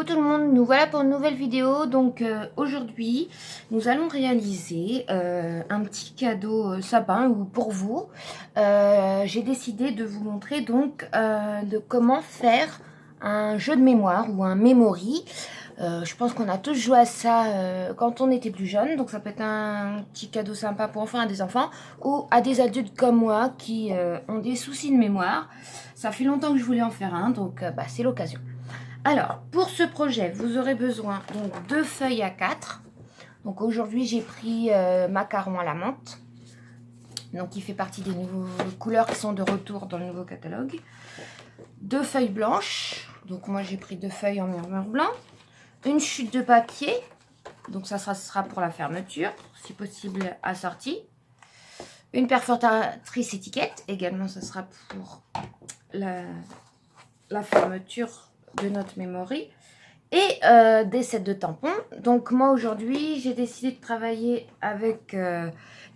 Coucou tout le monde, nous voilà pour une nouvelle vidéo. Donc aujourd'hui nous allons réaliser un petit cadeau sapin ou pour vous. J'ai décidé de vous montrer donc de comment faire un jeu de mémoire ou un memory. Je pense qu'on a tous joué à ça quand on était plus jeune, donc ça peut être un petit cadeau sympa pour enfants, à des enfants ou à des adultes comme moi qui ont des soucis de mémoire. Ça fait longtemps que je voulais en faire un, donc c'est l'occasion. Alors, pour ce projet, vous aurez besoin donc de feuilles A4. Donc aujourd'hui, j'ai pris macaron à la menthe. Donc, il fait partie des nouveaux couleurs qui sont de retour dans le nouveau catalogue. 2 feuilles blanches. Donc moi, j'ai pris 2 feuilles en murmure blanc. Une chute de papier. Donc ça sera pour la fermeture, si possible assortie. Une perforatrice étiquette. Également, ça sera pour la fermeture de notre memory. Et des sets de tampons. Donc moi aujourd'hui j'ai décidé de travailler avec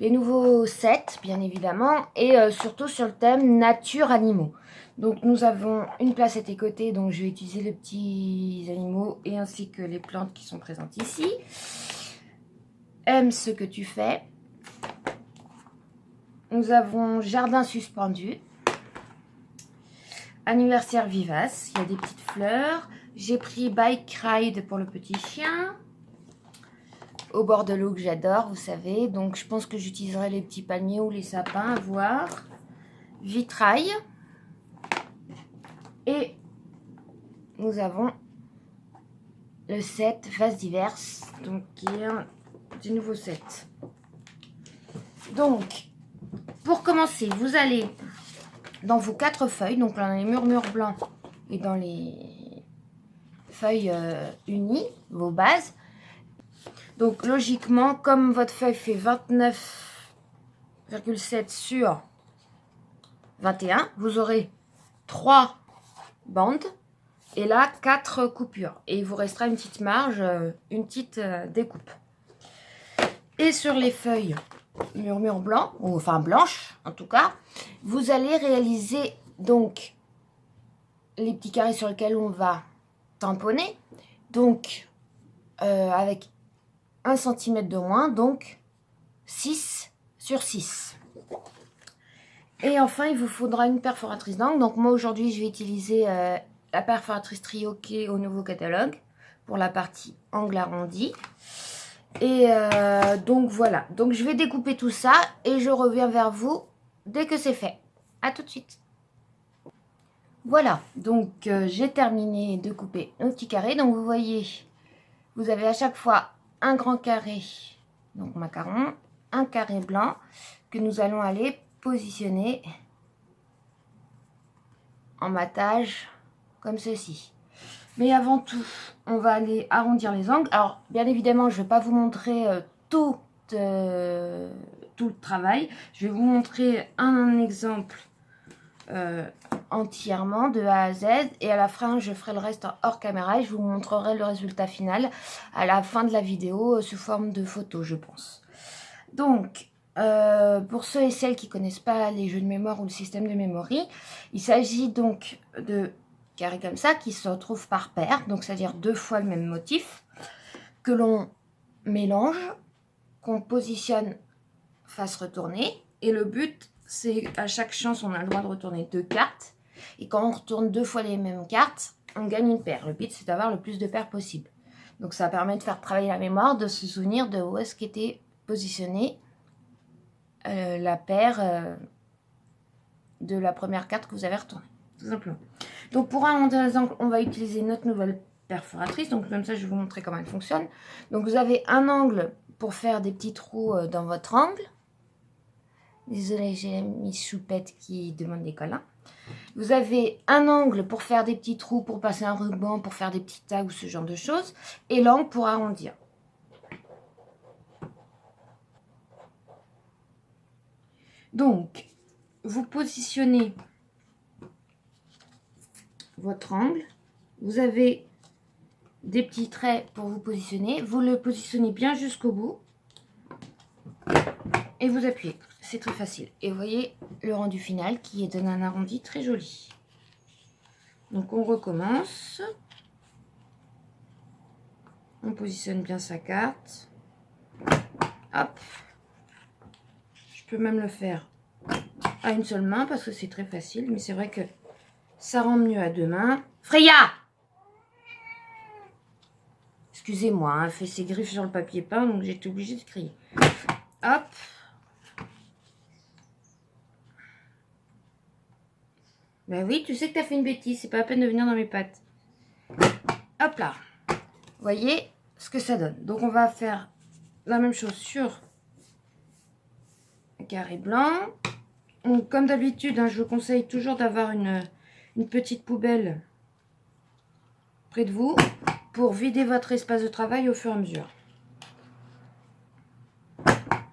les nouveaux sets bien évidemment, et surtout sur le thème nature animaux. Donc nous avons une placette écotée, donc je vais utiliser les petits animaux et ainsi que les plantes qui sont présentes ici. Aime ce que tu fais. Nous avons jardin suspendu. Anniversaire vivace, il y a des petites fleurs. J'ai pris Bike Ride pour le petit chien. Au bord de l'eau que j'adore, vous savez. Donc je pense que j'utiliserai les petits palmiers ou les sapins, à voir. Vitrail. Et nous avons le set Vases diverses, donc qui est un du nouveau set. Donc, pour commencer, vous allez dans vos 4 feuilles, donc dans les murmures blancs et dans les feuilles unies, vos bases. Donc logiquement, comme votre feuille fait 29,7 sur 21, vous aurez 3 bandes et là 4 coupures. Et il vous restera une petite marge, une petite découpe. Et sur les feuilles murmure blanc, ou enfin blanches en tout cas, vous allez réaliser donc les petits carrés sur lesquels on va tamponner. Donc avec 1 cm de moins, donc 6 sur 6. Et enfin, il vous faudra une perforatrice d'angle. Donc moi aujourd'hui, je vais utiliser la perforatrice Trio qui est au nouveau catalogue pour la partie angle arrondi. Et donc voilà. Donc je vais découper tout ça et je reviens vers vous dès que c'est fait. À tout de suite. Voilà, donc j'ai terminé de couper nos petits carrés. Donc vous voyez, vous avez à chaque fois un grand carré, donc macaron, un carré blanc que nous allons aller positionner en matage comme ceci. Mais avant tout, on va aller arrondir les angles. Alors bien évidemment, je ne vais pas vous montrer tout le travail. Je vais vous montrer un exemple entièrement de A à Z, et à la fin je ferai le reste hors caméra et je vous montrerai le résultat final à la fin de la vidéo sous forme de photo, je pense. Donc pour ceux et celles qui connaissent pas les jeux de mémoire ou le système de memory, il s'agit donc de carrés comme ça qui se retrouvent par paire, donc c'est à dire 2 fois le même motif, que l'on mélange, qu'on positionne face retournée, et le but c'est à chaque chance on a le droit de retourner 2 cartes, et quand on retourne 2 fois les mêmes cartes, on gagne une paire. Le but c'est d'avoir le plus de paires possible. Donc ça permet de faire travailler la mémoire, de se souvenir de où est-ce qu'était positionnée la paire de la première carte que vous avez retournée, tout simplement. Donc pour arrondir les angles, on va utiliser notre nouvelle perforatrice. Donc comme ça, je vais vous montrer comment elle fonctionne. Donc vous avez un angle pour faire des petits trous dans votre angle. Désolée, j'ai mis Choupette qui demande des câlins. Vous avez un angle pour faire des petits trous, pour passer un ruban, pour faire des petits tags ou ce genre de choses. Et l'angle pour arrondir. Donc, vous positionnez votre angle. Vous avez des petits traits pour vous positionner. Vous le positionnez bien jusqu'au bout. Et vous appuyez. C'est très facile. Et vous voyez le rendu final qui est donne un arrondi très joli. Donc on recommence. On positionne bien sa carte. Hop. Je peux même le faire à une seule main parce que c'est très facile. Mais c'est vrai que ça rend mieux à deux mains. Freya! Excusez-moi, hein, elle fait ses griffes sur le papier peint, donc j'ai été obligée de crier. Hop. Ben oui, tu sais que tu as fait une bêtise, c'est pas la peine de venir dans mes pattes. Hop là. Vous voyez ce que ça donne. Donc on va faire la même chose sur un carré blanc. Donc, comme d'habitude, hein, je vous conseille toujours d'avoir une petite poubelle près de vous pour vider votre espace de travail au fur et à mesure.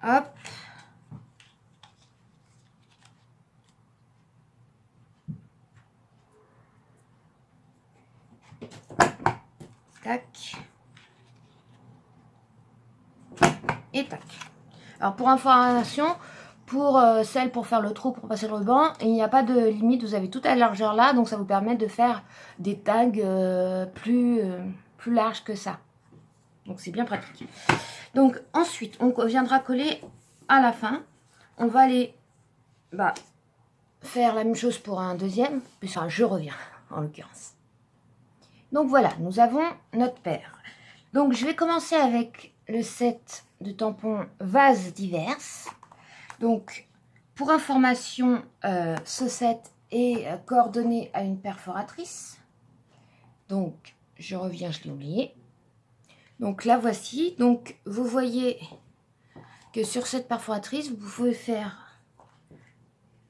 Hop. Tac. Et tac. Alors pour information, pour celle pour faire le trou, pour passer le ruban, il n'y a pas de limite, vous avez toute la largeur là, donc ça vous permet de faire des tags plus larges que ça. Donc c'est bien pratique. Donc ensuite, on viendra coller à la fin. On va aller faire la même chose pour un deuxième, puisque je reviens en l'occurrence. Donc voilà, nous avons notre paire. Donc je vais commencer avec le set de tampons vases divers. Donc pour information, ce set est coordonné à une perforatrice. Donc je reviens, je l'ai oublié. Donc la voici. Donc vous voyez que sur cette perforatrice, vous pouvez faire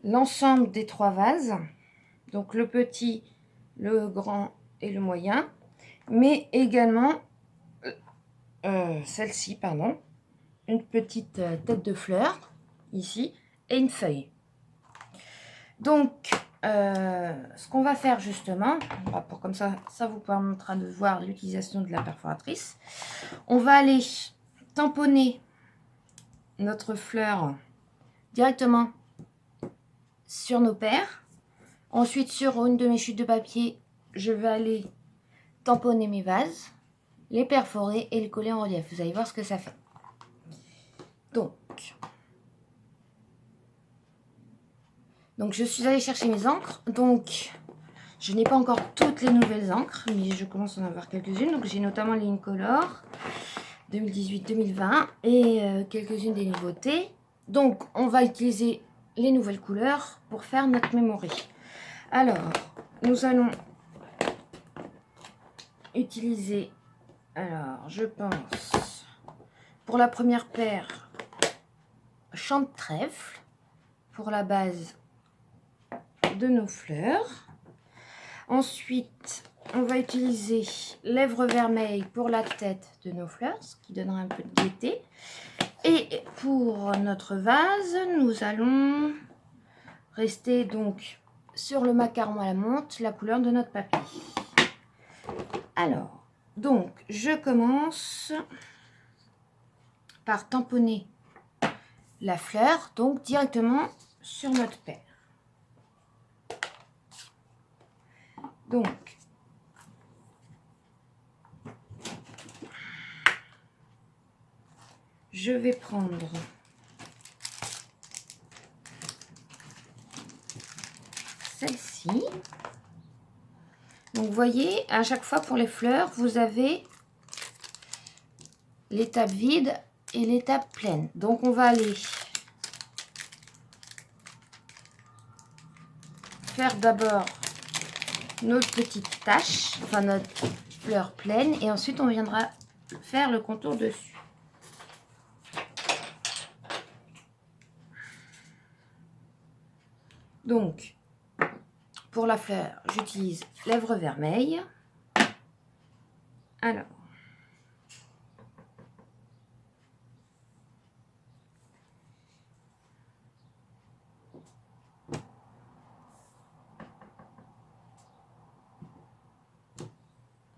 l'ensemble des trois vases. Donc le petit, le grand et le moyen. Mais également celle-ci, pardon. Une petite tête de fleur, ici, et une feuille. Donc, ce qu'on va faire justement, pour comme ça vous permettra de voir l'utilisation de la perforatrice. On va aller tamponner notre fleur directement sur nos paires. Ensuite, sur une de mes chutes de papier, je vais aller tamponner mes vases, les perforer et les coller en relief. Vous allez voir ce que ça fait. Donc je suis allée chercher mes encres. Donc, je n'ai pas encore toutes les nouvelles encres, mais je commence à en avoir quelques-unes. Donc, j'ai notamment les Incolor 2018-2020 et quelques-unes des nouveautés. Donc, on va utiliser les nouvelles couleurs pour faire notre memory. Alors, nous allons utiliser, je pense, pour la première paire, champ de trèfle, pour la base de nos fleurs. Ensuite, on va utiliser lèvres vermeilles pour la tête de nos fleurs, ce qui donnera un peu de gaieté. Et pour notre vase, nous allons rester donc sur le macaron à la menthe, la couleur de notre papier. Alors, donc, je commence par tamponner la fleur, donc directement sur notre paire. Donc, je vais prendre celle-ci. Donc, vous voyez, à chaque fois pour les fleurs, vous avez l'étape vide et l'étape pleine. Donc, on va aller faire d'abord notre petite tache, enfin notre fleur pleine, et ensuite on viendra faire le contour dessus. Donc, pour la fleur, j'utilise lèvres vermeilles. Alors,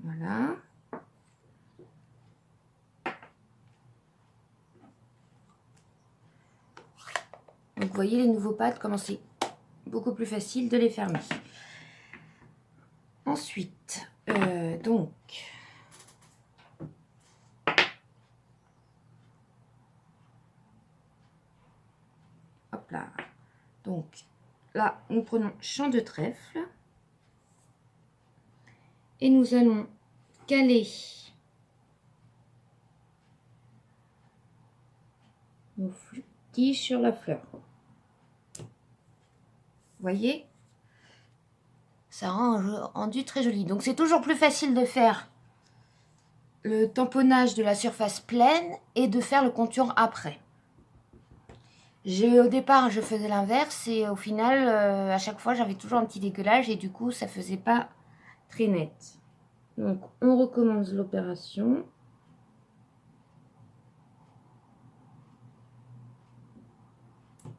voilà. Donc, vous voyez les nouveaux pads, comment c'est beaucoup plus facile de les fermer. Ensuite, donc, hop là. Donc là, nous prenons champ de trèfle et nous allons caler nos tiges sur la fleur. Vous voyez, ça rend un rendu très joli. Donc c'est toujours plus facile de faire le tamponnage de la surface pleine et de faire le contour après. Au départ, je faisais l'inverse et au final, à chaque fois, j'avais toujours un petit décollage et du coup, ça faisait pas très net. Donc, on recommence l'opération. Vous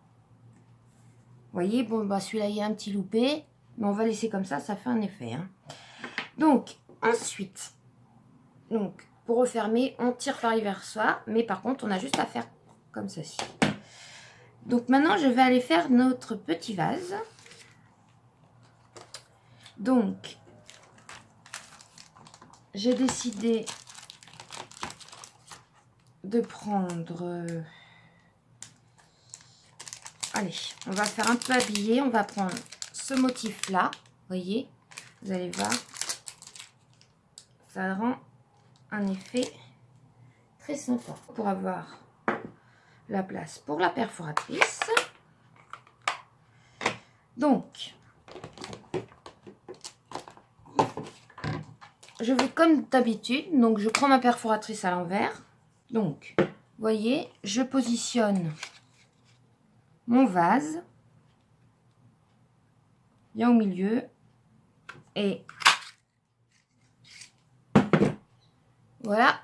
voyez, bon, bah, celui-là, il y a un petit loupé, mais on va laisser comme ça fait un effet. Hein. Donc, ensuite, pour refermer, on tire par vers soi, mais par contre, on a juste à faire comme ceci. Donc maintenant, je vais aller faire notre petit vase. Donc, j'ai décidé de prendre... allez, on va faire un peu habillé. On va prendre ce motif-là. Vous voyez, vous allez voir. Ça rend un effet très sympa. Pour avoir la place pour la perforatrice. Donc, je vais comme d'habitude, donc je prends ma perforatrice à l'envers. Donc, vous voyez, je positionne mon vase bien au milieu et voilà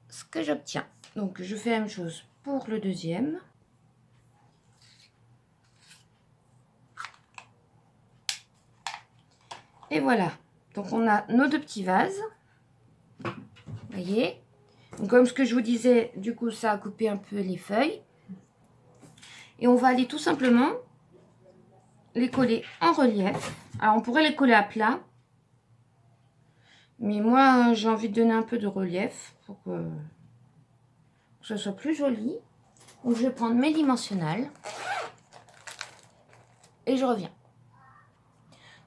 ce que j'obtiens. Donc, je fais la même chose pour le deuxième. Et voilà. Donc, on a nos deux petits vases. Vous voyez. Donc, comme ce que je vous disais, du coup, ça a coupé un peu les feuilles. Et on va aller tout simplement les coller en relief. Alors, on pourrait les coller à plat. Mais moi, j'ai envie de donner un peu de relief pour que ce soit plus joli. Donc, je vais prendre mes dimensionnels. Et je reviens.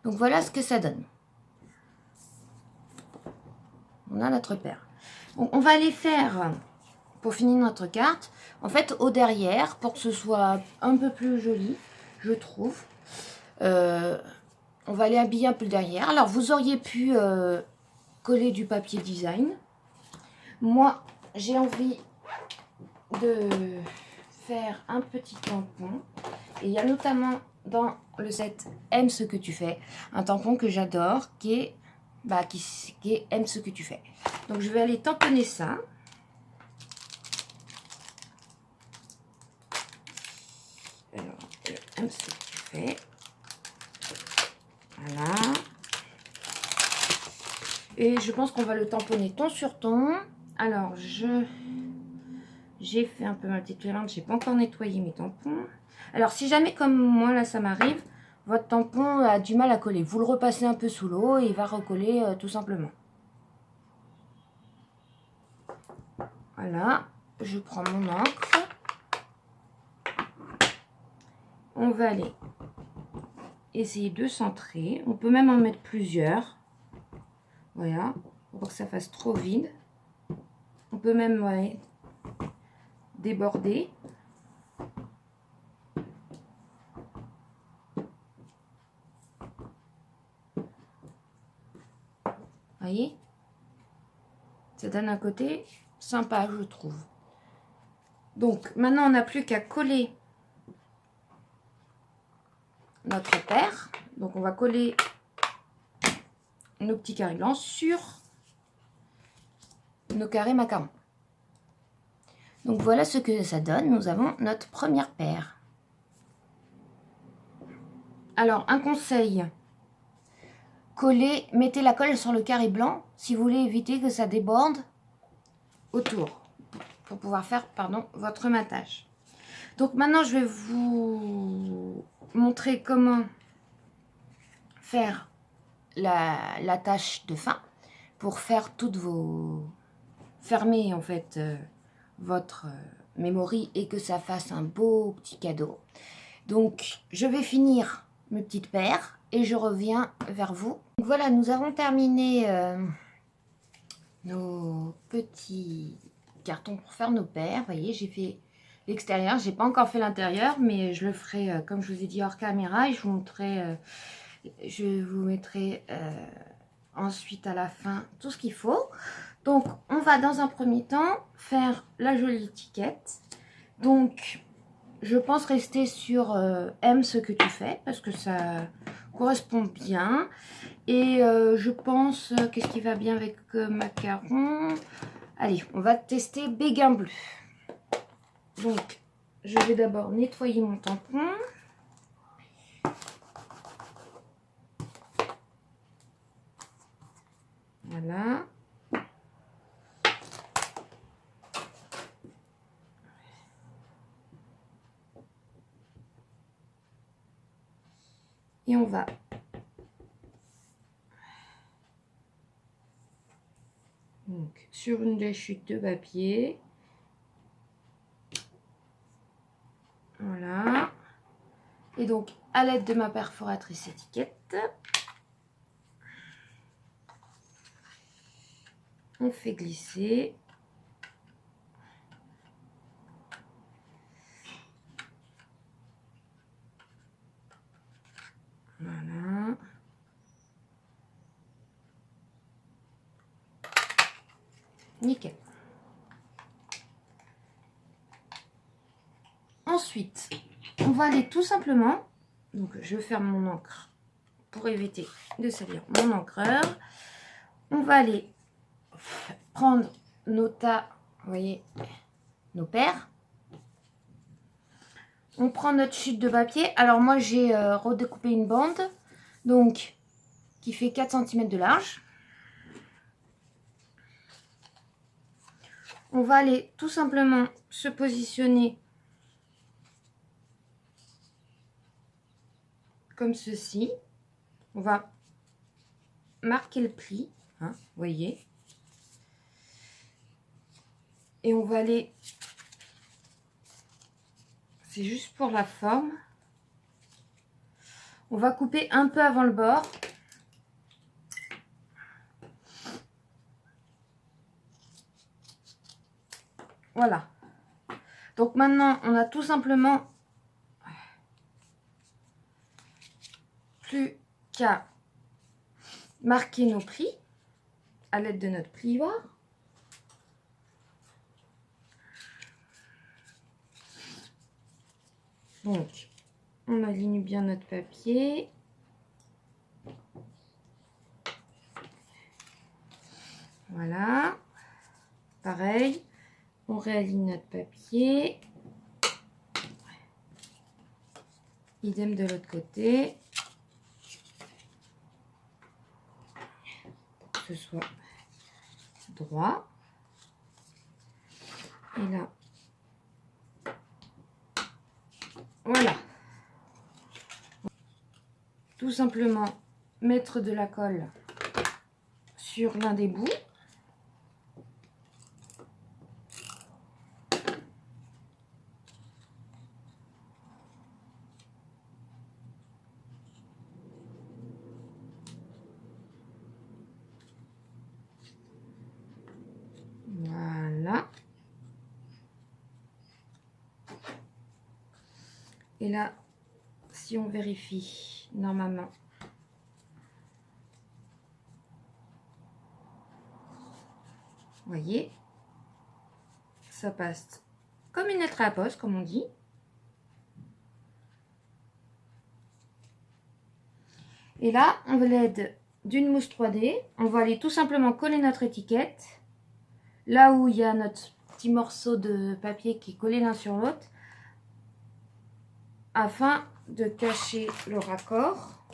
Donc, voilà ce que ça donne. On a notre paire. Donc, on va aller faire, pour finir notre carte, en fait, au derrière, pour que ce soit un peu plus joli, je trouve. On va aller habiller un peu le derrière. Alors, vous auriez pu coller du papier design. Moi, j'ai envie de faire un petit tampon. Et il y a notamment dans le set Aime ce que tu fais, un tampon que j'adore, qui est Aime ce que tu fais. Donc, je vais aller tamponner ça. Alors, Aime ce que tu fais. Voilà. Et je pense qu'on va le tamponner ton sur ton. Alors, j'ai fait un peu ma petite lente. J'ai pas encore nettoyé mes tampons. Alors, si jamais, comme moi, là, ça m'arrive, votre tampon a du mal à coller, vous le repassez un peu sous l'eau et il va recoller tout simplement. Voilà. Je prends mon encre. On va aller essayer de centrer. On peut même en mettre plusieurs. Voilà. Pour pas que ça fasse trop vide. On peut même déborder. Voyez, ça donne un côté sympa, je trouve. Donc, maintenant, on n'a plus qu'à coller notre paire. Donc, on va coller nos petits carrés blancs sur nos carrés macarons. Donc, voilà ce que ça donne. Nous avons notre première paire. Alors, un conseil. Mettez la colle sur le carré blanc si vous voulez éviter que ça déborde autour pour pouvoir faire, votre matage. Donc maintenant, je vais vous montrer comment faire la tâche de fin pour faire toutes vos... fermer en fait votre memory et que ça fasse un beau petit cadeau. Donc, je vais finir mes petites paires et je reviens vers vous. Donc, voilà, nous avons terminé nos petits cartons pour faire nos paires. Vous voyez, j'ai fait l'extérieur. J'ai pas encore fait l'intérieur, mais je le ferai, comme je vous ai dit, hors caméra. Et je vous mettrai ensuite à la fin tout ce qu'il faut. Donc, on va dans un premier temps faire la jolie étiquette. Donc, je pense rester sur aime ce que tu fais parce que ça correspond bien. Et je pense, qu'est-ce qui va bien avec macaron? Allez, on va tester béguin bleu. Donc, je vais d'abord nettoyer mon tampon. Voilà. Et on va donc sur une déchute de papier. Voilà. Et donc, à l'aide de ma perforatrice étiquette, on fait glisser. Voilà. Nickel. Ensuite, on va aller tout simplement, donc je ferme mon encre pour éviter de salir mon encreur. On va aller prendre nos tas, vous voyez, nos paires. On prend notre chute de papier. Alors moi j'ai redécoupé une bande, donc qui fait 4 cm de large. On va aller tout simplement se positionner comme ceci. On va marquer le pli, hein, vous voyez. Et on va aller, c'est juste pour la forme, on va couper un peu avant le bord. Voilà. Donc maintenant, on a tout simplement plus qu'à marquer nos plis à l'aide de notre plioir. Donc, on aligne bien notre papier. Voilà. Pareil, on réaligne notre papier. Idem de l'autre côté. Pour que ce soit droit. Et là, voilà. Tout simplement mettre de la colle sur l'un des bouts. Voilà. Et là, si on vérifie, normalement, vous voyez, ça passe comme une lettre à la poste, comme on dit. Et là, on va l'aide d'une mousse 3D, on va aller tout simplement coller notre étiquette là où il y a notre petit morceau de papier qui est collé l'un sur l'autre, afin de cacher le raccord.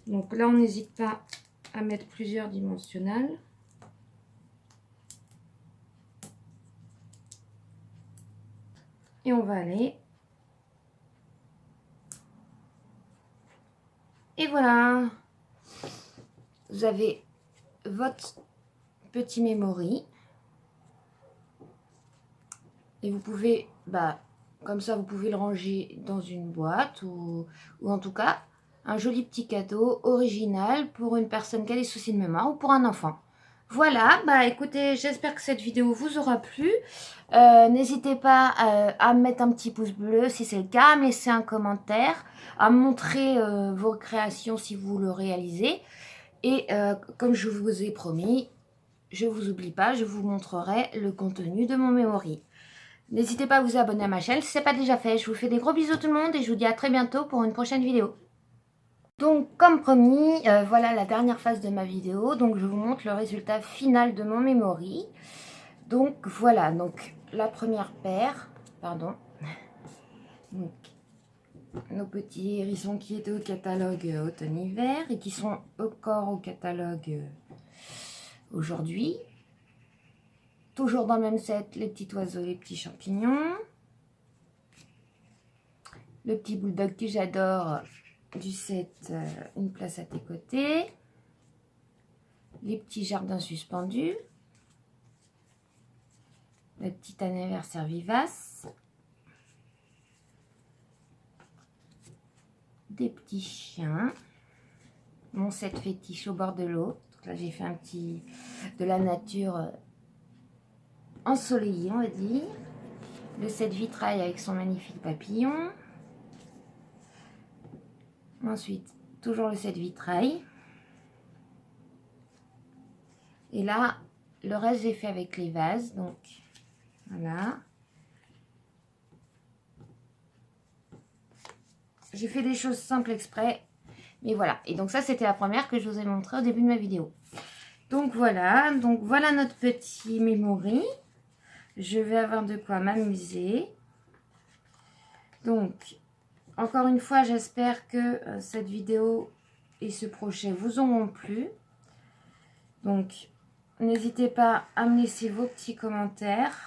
Donc là, on n'hésite pas à mettre plusieurs dimensionnels. Et on va aller. Et voilà. Vous avez votre petit memory. Et vous pouvez, comme ça, vous pouvez le ranger dans une boîte ou en tout cas, un joli petit cadeau original pour une personne qui a des soucis de mémoire ou pour un enfant. Voilà, écoutez, j'espère que cette vidéo vous aura plu. N'hésitez pas à me mettre un petit pouce bleu si c'est le cas, à me laisser un commentaire, à me montrer vos créations si vous le réalisez. Et comme je vous ai promis, je ne vous oublie pas, je vous montrerai le contenu de mon memory. N'hésitez pas à vous abonner à ma chaîne si ce n'est pas déjà fait. Je vous fais des gros bisous tout le monde et je vous dis à très bientôt pour une prochaine vidéo. Donc comme promis, voilà la dernière phase de ma vidéo. Donc je vous montre le résultat final de mon memory. Donc voilà, donc la première paire, pardon. Donc, nos petits hérissons qui étaient au catalogue automne-hiver et qui sont encore au catalogue aujourd'hui. Toujours dans le même set, les petits oiseaux, les petits champignons. Le petit bulldog que j'adore du set Une place à tes côtés. Les petits jardins suspendus. Le petit anniversaire vivace. Des petits chiens. Mon set fétiche au bord de l'eau. Là, j'ai fait un petit de la nature ensoleillée, on va dire. Le set vitrail avec son magnifique papillon. Ensuite, toujours le set vitrail. Et là, le reste, j'ai fait avec les vases. Donc, voilà. J'ai fait des choses simples exprès. Mais voilà. Et donc ça, c'était la première que je vous ai montrée au début de ma vidéo. Donc voilà notre petit memory. Je vais avoir de quoi m'amuser. Donc, encore une fois, j'espère que cette vidéo et ce projet vous auront plu. Donc, n'hésitez pas à me laisser vos petits commentaires.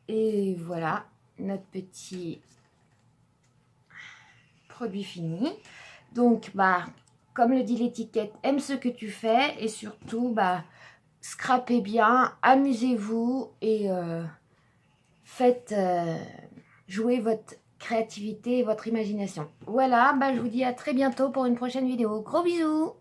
Et voilà, notre petit produit fini. Donc, comme le dit l'étiquette, aime ce que tu fais et surtout, scrapez bien, amusez-vous et faites jouer votre créativité et votre imagination. Voilà, je vous dis à très bientôt pour une prochaine vidéo. Gros bisous!